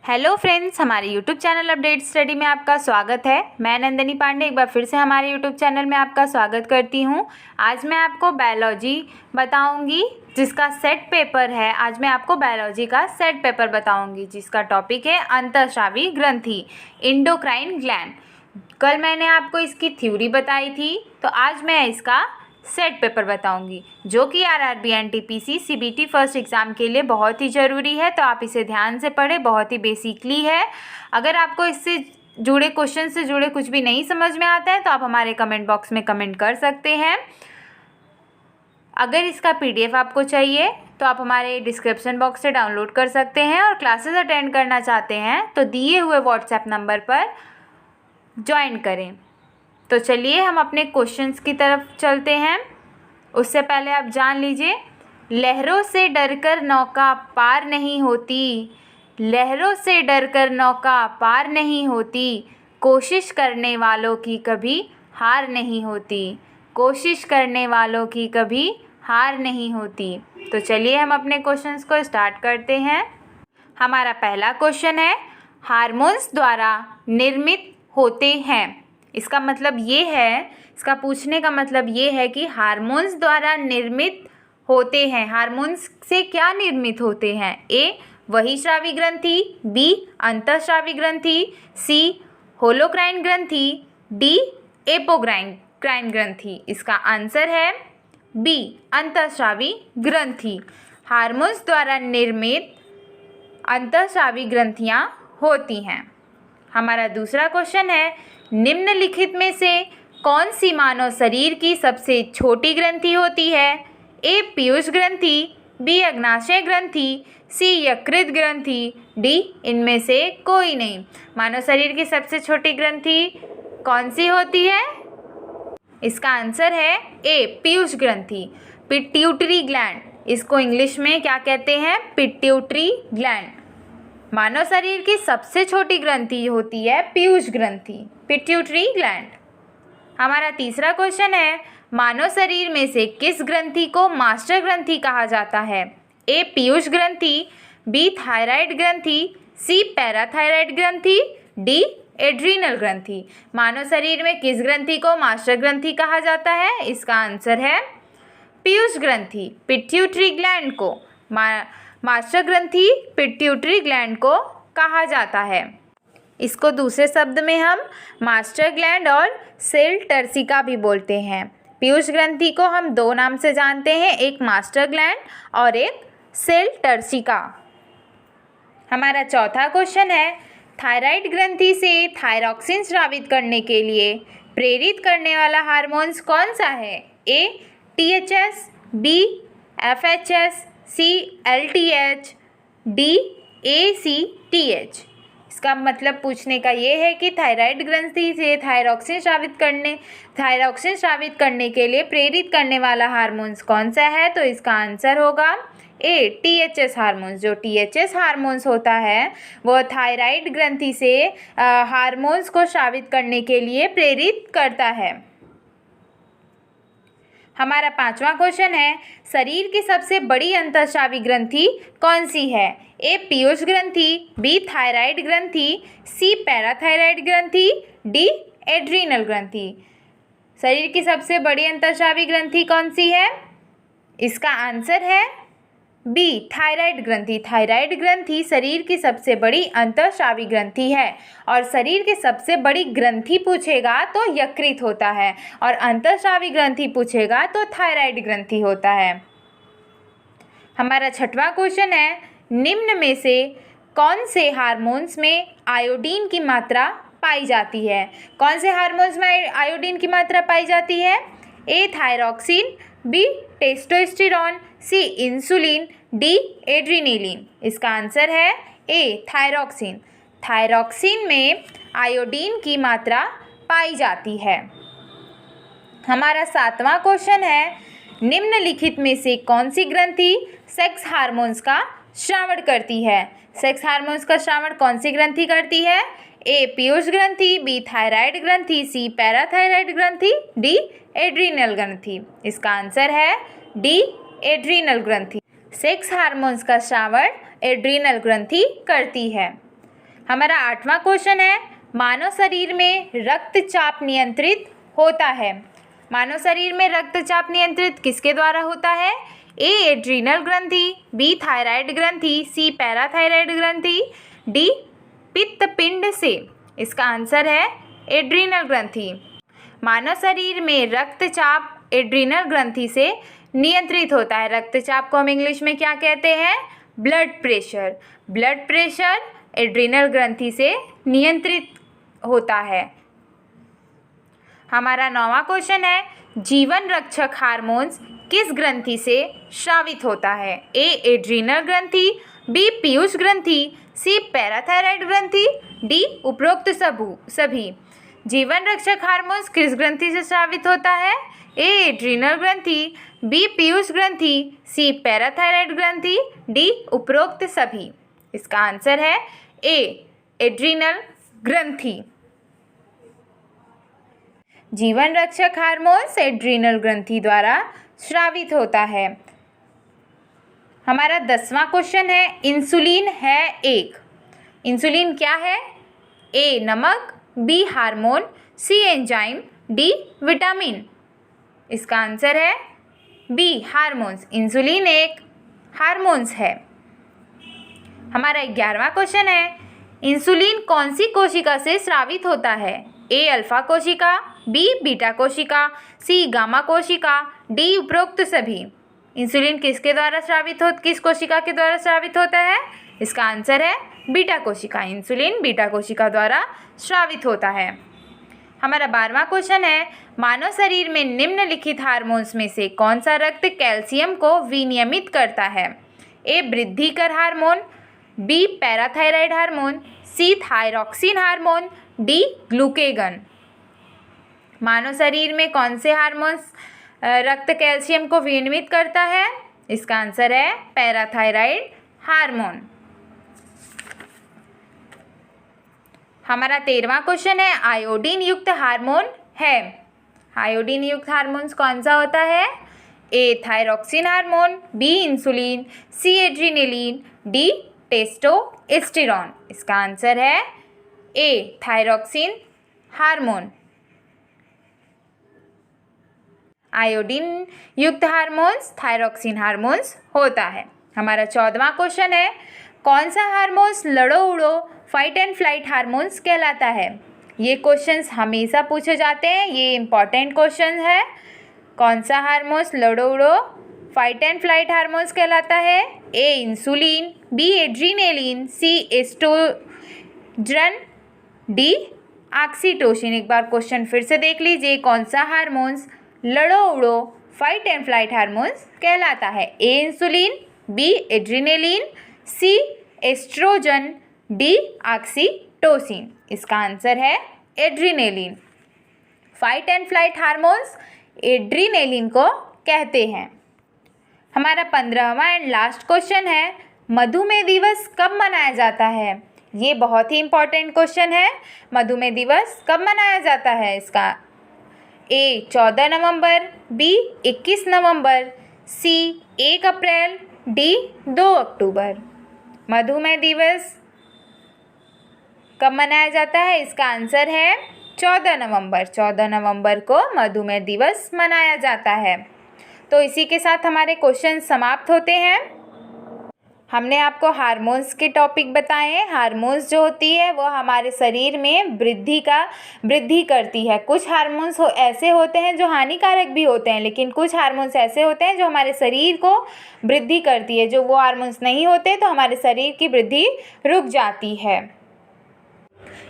Hello friends, हमारे YouTube channel update study में आपका स्वागत है। मैं नंदिनी पांडे एक बार फिर से हमारे यूट्यूब चैनल में आपका स्वागत करती हूं। आज मैं आपको बायोलॉजी बताऊंगी जिसका सेट पेपर है। आज मैं आपको बायोलॉजी का सेट पेपर बताऊंगी जिसका टॉपिक है अंतःस्रावी ग्रंथि, एंडोक्राइन ग्लैंड। कल मैंने आपको इसकी थ्योरी बताई थी, तो आज मैं इसका सेट पेपर बताऊंगी जो कि RRB NTPC CBT first exam के लिए बहुत ही ज़रूरी है। तो आप इसे ध्यान से पढ़ें, बहुत ही बेसिकली है। अगर आपको इससे जुड़े क्वेश्चन से जुड़े कुछ भी नहीं समझ में आता है तो आप हमारे कमेंट बॉक्स में कमेंट कर सकते हैं। अगर इसका पीडीएफ आपको चाहिए तो आप हमारे डिस्क्रिप्शन बॉक्स से डाउनलोड कर सकते हैं, और क्लासेस अटेंड करना चाहते हैं तो दिए हुए व्हाट्सएप नंबर पर ज्वाइन करें। तो चलिए हम अपने क्वेश्चंस की तरफ चलते हैं। उससे पहले आप जान लीजिए, लहरों से डरकर नौका पार नहीं होती, लहरों से डरकर नौका पार नहीं होती, कोशिश करने वालों की कभी हार नहीं होती, कोशिश करने वालों की कभी हार नहीं होती। तो चलिए हम अपने क्वेश्चंस को स्टार्ट करते हैं। हमारा पहला क्वेश्चन है, हार्मोन्स द्वारा निर्मित होते हैं। इसका मतलब ये है, इसका पूछने का मतलब ये है कि हार्मोन्स द्वारा निर्मित होते हैं। हार्मोन्स से क्या निर्मित होते हैं? ए बहिःस्रावी ग्रंथि, बी अंतःस्रावी ग्रंथि, सी होलोक्राइन ग्रंथि, डी एपोक्राइन ग्रंथि। इसका आंसर है बी अंतःस्रावी ग्रंथि। हार्मोन्स द्वारा निर्मित अंतःस्रावी ग्रंथियाँ होती हैं। हमारा दूसरा क्वेश्चन है, निम्नलिखित में से कौन सी मानव शरीर की सबसे छोटी ग्रंथि होती है? ए पीयूष ग्रंथि, बी अग्नाशय ग्रंथि, सी यकृत ग्रंथि, डी इनमें से कोई नहीं। मानव शरीर की सबसे छोटी ग्रंथि कौन सी होती है? इसका आंसर है ए पीयूष ग्रंथि, पिट्यूटरी ग्लैंड। इसको इंग्लिश में क्या कहते हैं? Pituitary gland. मानव शरीर की सबसे छोटी ग्रंथि होती है पीयूष ग्रंथि, पिट्यूटरी ग्लैंड। हमारा तीसरा क्वेश्चन है, मानव शरीर में से किस ग्रंथि को मास्टर ग्रंथि कहा जाता है? ए पीयूष ग्रंथि, बी थायराइड ग्रंथि, सी पैराथायराइड ग्रंथि, डी एड्रीनल ग्रंथि। मानव शरीर में किस ग्रंथि को मास्टर ग्रंथि कहा जाता है? इसका आंसर है पीयूष ग्रंथि, पिट्यूटरी ग्लैंड को मास्टर ग्रंथि पिट्यूटरी ग्लैंड को कहा जाता है। इसको दूसरे शब्द में हम मास्टर ग्लैंड और सेल टर्सिका भी बोलते हैं। पीयूष ग्रंथि को हम दो नाम से जानते हैं, एक मास्टर ग्लैंड और एक सेल टर्सिका। हमारा चौथा क्वेश्चन है, थायराइड ग्रंथि से थायरॉक्सिन स्रावित करने के लिए प्रेरित करने वाला हार्मोन्स कौन सा है? ए टीएचएस, बी एफएचएस, सी एलटीएच, डी एसीटीएच। इसका मतलब पूछने का ये है कि थायराइड ग्रंथि से थायरॉक्सिन स्रावित करने के लिए प्रेरित करने वाला हार्मोन्स कौन सा है? तो इसका आंसर होगा ए टीएचएस हार्मोन्स। जो टीएचएस हार्मोन्स होता है वो थायराइड ग्रंथि से हार्मोन्स को स्रावित करने के लिए प्रेरित करता है। हमारा पांचवा क्वेश्चन है, शरीर की सबसे बड़ी अंतःस्रावी ग्रंथि कौन सी है? ए पीयूष ग्रंथि, बी थायराइड ग्रंथि, सी पैराथायराइड ग्रंथि, डी एड्रीनल ग्रंथि। शरीर की सबसे बड़ी अंतःस्रावी ग्रंथि कौन सी है? इसका आंसर है बी थायराइड ग्रंथि। थायराइड ग्रंथि शरीर की सबसे बड़ी अंतःस्रावी ग्रंथि है, और शरीर की सबसे बड़ी ग्रंथि पूछेगा तो यकृत होता है, और अंतःस्रावी ग्रंथि पूछेगा तो थायराइड ग्रंथि होता है। हमारा छठवां क्वेश्चन है, निम्न में से कौन से हार्मोन्स में आयोडीन की मात्रा पाई जाती है? कौन से हार्मोन्स में आयोडीन की मात्रा पाई जाती है? ए थायरॉक्सिन, बी टेस्टोस्टेरोन, सी इंसुलिन, डी एड्रीनलिन। इसका आंसर है ए थायरॉक्सिन। थायरॉक्सिन में आयोडीन की मात्रा पाई जाती है। हमारा सातवां क्वेश्चन है, निम्नलिखित में से कौन सी ग्रंथि सेक्स हार्मोन्स का श्रावण करती है? सेक्स हार्मोन्स का श्रावण कौन सी ग्रंथि करती है? ए पीयूष ग्रंथि, बी थायराइड ग्रंथि, सी पैराथायराइड ग्रंथि, डी एड्रीनल ग्रंथि। इसका आंसर है डी एड्रीनल ग्रंथि। सेक्स हार्मोन्स का श्रावण एड्रीनल ग्रंथि करती है। हमारा 8वां क्वेश्चन है, मानव शरीर में रक्तचाप नियंत्रित होता है। मानव शरीर में रक्तचाप नियंत्रित किसके द्वारा होता है? ए एड्रीनल ग्रंथि, बी थायराइड ग्रंथि, सी पैराथायराइड ग्रंथि, डी पित्तपिंड से। इसका आंसर है एड्रीनल ग्रंथि। मानव शरीर में रक्तचाप एड्रीनल ग्रंथि से नियंत्रित होता है। रक्तचाप को हम इंग्लिश में क्या कहते हैं? Blood pressure. Blood pressure adrenal ग्रंथि से नियंत्रित होता है। हमारा 9वां क्वेश्चन है, जीवन रक्षक हार्मोन्स किस ग्रंथि से स्रावित होता है? ए एड्रीनल ग्रंथि, बी पीयूष ग्रंथि, सी पैराथायराइड ग्रंथि, डी उपरोक्त सभी। जीवन रक्षक हार्मोन्स किस ग्रंथि से स्रावित होता है? ए एड्रीनल ग्रंथि, बी पीयूष ग्रंथि, सी पैराथायराइड ग्रंथि, डी उपरोक्त सभी। इसका आंसर है ए एड्रीनल ग्रंथि। जीवन रक्षक हार्मोन्स एड्रीनल ग्रंथि द्वारा स्रावित होता है। हमारा 10वां क्वेश्चन है, इंसुलिन है एक। इंसुलिन क्या है? ए नमक, बी हार्मोन, सी एंजाइम, डी विटामिन। इसका आंसर है बी हार्मोन्स। इंसुलिन एक हार्मोन्स है। हमारा 11वां क्वेश्चन है, इंसुलिन कौन सी कोशिका से स्रावित होता है? ए अल्फा कोशिका, बी बीटा कोशिका, सी गामा कोशिका, डी उपरोक्त सभी। इंसुलिन किस कोशिका के द्वारा स्रावित होता है? इसका आंसर है बीटा कोशिका। इंसुलिन बीटा कोशिका द्वारा स्रावित होता है। हमारा 12वां क्वेश्चन है, मानव शरीर में निम्नलिखित हार्मोन्स में से कौन सा रक्त कैल्शियम को विनियमित करता है? ए वृद्धिकर हार्मोन, बी पैराथायराइड हार्मोन, सी थायरॉक्सिन हार्मोन, डी ग्लूकेगन। मानव शरीर में कौन से हार्मोन्स रक्त कैल्शियम को विनियमित करता है? इसका आंसर है पैराथायराइड हार्मोन। हमारा 13वां क्वेश्चन है, आयोडीन युक्त हार्मोन है। आयोडीन युक्त हार्मोन्स कौन सा होता है? ए थायरॉक्सिन हार्मोन, बी इंसुलिन, सी एड्रीनलिन, डी टेस्टोस्टेरोन। इसका आंसर है ए थायरॉक्सिन हार्मोन। आयोडीन युक्त हार्मोन्स थायरॉक्सिन हार्मोन्स होता है। हमारा 14वां क्वेश्चन है, कौन सा हार्मोन्स लड़ो उड़ो फाइट एंड फ्लाइट हार्मोन्स कहलाता है? ये क्वेश्चंस हमेशा पूछे जाते हैं, ये इंपॉर्टेंट क्वेश्चन है। कौन सा हार्मोन्स लड़ो उड़ो फाइट एंड फ्लाइट हार्मोन्स कहलाता है? ए इंसुलिन, बी एड्रीनलिन, सी एस्ट्रोजन, डी ऑक्सीटोसिन। एक बार क्वेश्चन फिर से देख लीजिए, कौन सा हार्मोन्स लड़ो उड़ो फाइट एंड फ्लाइट हार्मोन्स कहलाता है? ए इंसुलिन, बी एड्रीनलिन, सी एस्ट्रोजन, डी ऑक्सीटोसिन। इसका आंसर है adrenaline. Fight and flight hormones adrenaline को कहते हैं। हमारा 15वां एंड लास्ट क्वेश्चन है, मधुमेह दिवस कब मनाया जाता है? ये बहुत ही इंपॉर्टेंट क्वेश्चन है। मधुमेह दिवस कब मनाया जाता है? इसका ए 14 नवंबर, बी 21 नवंबर, सी 1 अप्रैल, डी 2 अक्टूबर। मधुमेह दिवस कब मनाया जाता है? इसका आंसर है 14 नवंबर। 14 नवंबर को मधुमेह दिवस मनाया जाता है। तो इसी के साथ हमारे क्वेश्चन समाप्त होते हैं। हमने आपको हार्मोन्स के टॉपिक बताए हैं। हार्मोन्स जो होती है वो हमारे शरीर में वृद्धि करती है। कुछ हार्मोन्स ऐसे होते हैं जो हानिकारक भी होते हैं, लेकिन कुछ हार्मोन्स ऐसे होते हैं जो हमारे शरीर को वृद्धि करती है। जो वो हार्मोन्स नहीं होते तो हमारे शरीर की वृद्धि रुक जाती है।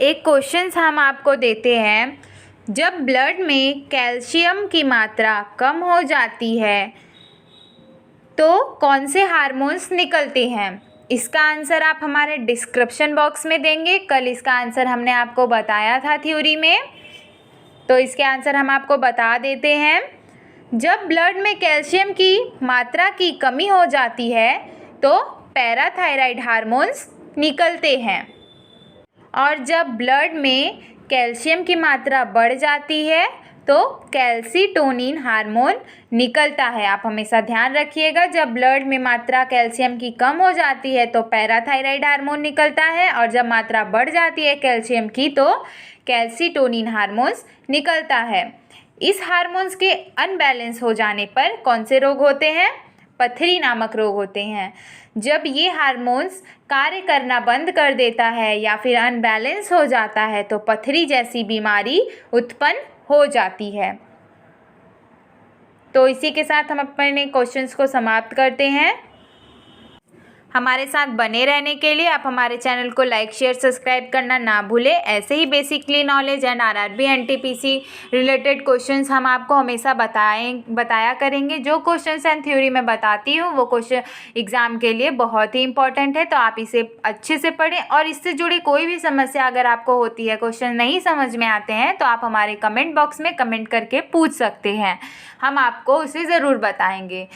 एक क्वेश्चन हम आपको देते हैं, जब ब्लड में कैल्शियम की मात्रा कम हो जाती है तो कौन से हार्मोन्स निकलते हैं? इसका आंसर आप हमारे डिस्क्रिप्शन बॉक्स में देंगे। कल इसका आंसर हमने आपको बताया था थ्योरी में, तो इसके आंसर हम आपको बता देते हैं। जब ब्लड में कैल्शियम की मात्रा की कमी हो जाती है तो पैराथायराइड हार्मोन्स निकलते हैं, और जब ब्लड में कैल्शियम की मात्रा बढ़ जाती है तो कैल्सीटोनिन हार्मोन निकलता है। आप हमेशा ध्यान रखिएगा, जब ब्लड में मात्रा कैल्शियम की कम हो जाती है तो पैराथायराइड हार्मोन निकलता है, और जब मात्रा बढ़ जाती है कैल्शियम की तो कैल्सीटोनिन हार्मोन्स निकलता है। इस हार्मोन्स के अनबैलेंस हो जाने पर कौन से रोग होते हैं? पथरी नामक रोग होते हैं। जब ये हार्मोन्स कार्य करना बंद कर देता है या फिर अनबैलेंस हो जाता है तो पथरी जैसी बीमारी उत्पन्न हो जाती है। तो इसी के साथ हम अपने क्वेश्चंस को समाप्त करते हैं। हमारे साथ बने रहने के लिए आप हमारे चैनल को लाइक, शेयर, सब्सक्राइब करना ना भूलें। ऐसे ही basically knowledge and RRB NTPC related questions हम आपको हमेशा बताया करेंगे। जो क्वेश्चंस एंड थ्योरी में बताती हूँ वो क्वेश्चन एग्ज़ाम के लिए बहुत ही इंपॉर्टेंट है, तो आप इसे अच्छे से पढ़ें। और इससे जुड़ी कोई भी समस्या अगर आपको होती है, क्वेश्चन नहीं समझ में आते हैं, तो आप हमारे कमेंट बॉक्स में कमेंट करके पूछ सकते हैं, हम आपको उसे ज़रूर बताएँगे।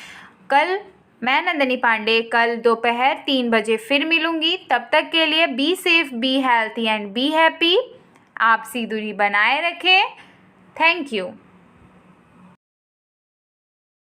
मैं नंदिनी पांडे कल दोपहर 3 बजे फिर मिलूंगी। तब तक के लिए be safe, be healthy and be happy. आपसी दूरी बनाए रखें। Thank you.